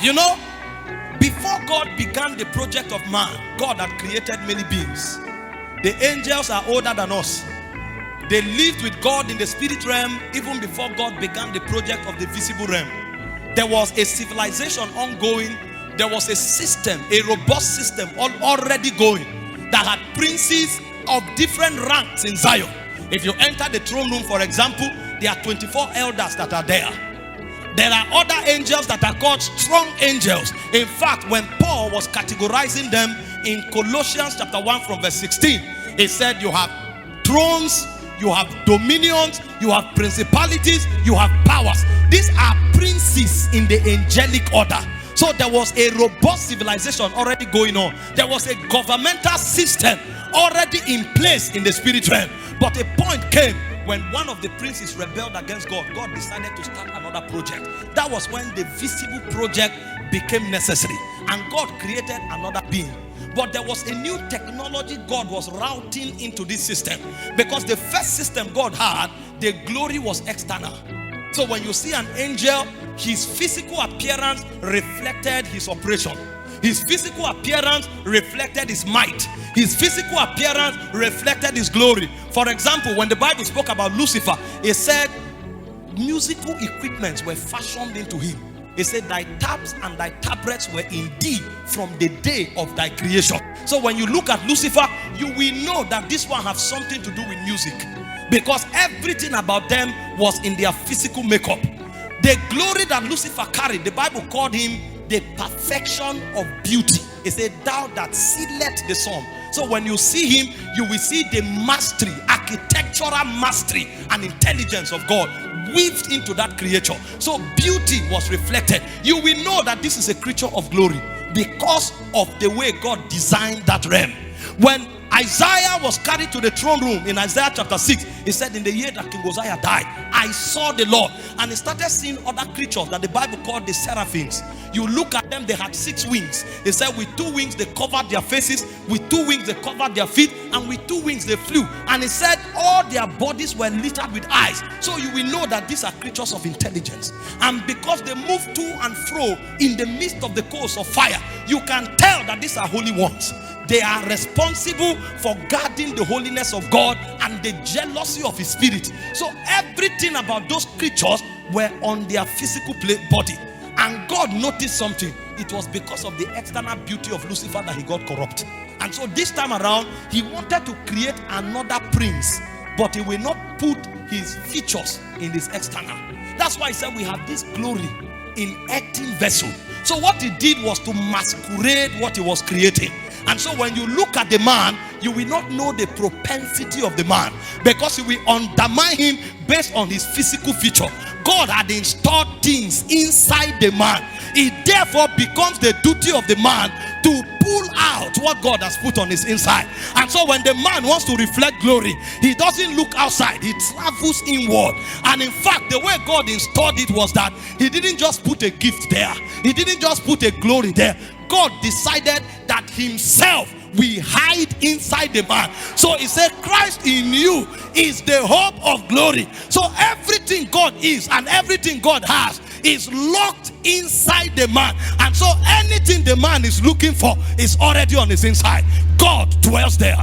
You know, before God began the project of man, God had created many beings. The angels are older than us. They lived with God in the spirit realm even before God began the project of the visible realm. There was a civilization ongoing. There was a system, a robust system already going that had princes of different ranks in Zion. If you enter the throne room, for example, there are 24 elders that are there. There are other angels that are called strong angels. In fact, when Paul was categorizing them in Colossians chapter 1 from verse 16, he said you have thrones, you have dominions, you have principalities, you have powers. These are princes in the angelic order. So there was a robust civilization already going on. There was a governmental system already in place in the spirit realm. But a point came when one of the princes rebelled against God. God decided to start another project. That was when the visible project became necessary, and God created another being. But there was a new technology God was routing into this system, because the first system God had, the glory was external. So when you see an angel, his physical appearance reflected his operation. His physical appearance reflected his might. His physical appearance reflected his glory. For example, when the Bible spoke about Lucifer, it said musical equipments were fashioned into him. It said thy taps and thy tabrets were indeed from the day of thy creation. So when you look at Lucifer, you will know that this one has something to do with music, because everything about them was in their physical makeup. The glory that Lucifer carried, the Bible called him the perfection of beauty. It said, thou that sealeth the sun. So when you see him, you will see the mastery, architectural mastery and intelligence of God weaved into that creature. So beauty was reflected. You will know that this is a creature of glory because of the way God designed that realm. When Isaiah was carried to the throne room in Isaiah chapter 6, he said, in the year that King Uzziah died, I saw the Lord. And he started seeing other creatures that the Bible called the seraphims. You look at them, they had 6 wings. He said with 2 wings they covered their faces, with 2 wings they covered their feet, and with 2 wings they flew. And he said all their bodies were littered with eyes. So you will know that these are creatures of intelligence. And because they move to and fro in the midst of the coals of fire, you can tell that these are holy ones. They are responsible for guarding the holiness of God and the jealousy of his spirit. So everything about those creatures were on their physical body. And God noticed something. It was because of the external beauty of Lucifer that he got corrupt. And so this time around, he wanted to create another prince, but he will not put his features in this external. That's why he said we have this glory in earthen vessel. So what he did was to masquerade what he was creating. And so when you look at the man, you will not know the propensity of the man, because you will undermine him based on his physical feature. God had installed things inside the man. It therefore becomes the duty of the man to pull out what God has put on his inside. And so when the man wants to reflect glory, he doesn't look outside, he travels inward. And in fact, the way God installed it was that he didn't just put a gift there, he didn't just put a glory there. God decided that himself will hide inside the man. So he said Christ in you is the hope of glory. So everything God is and everything God has is locked inside the man. And so anything the man is looking for is already on his inside. God dwells there.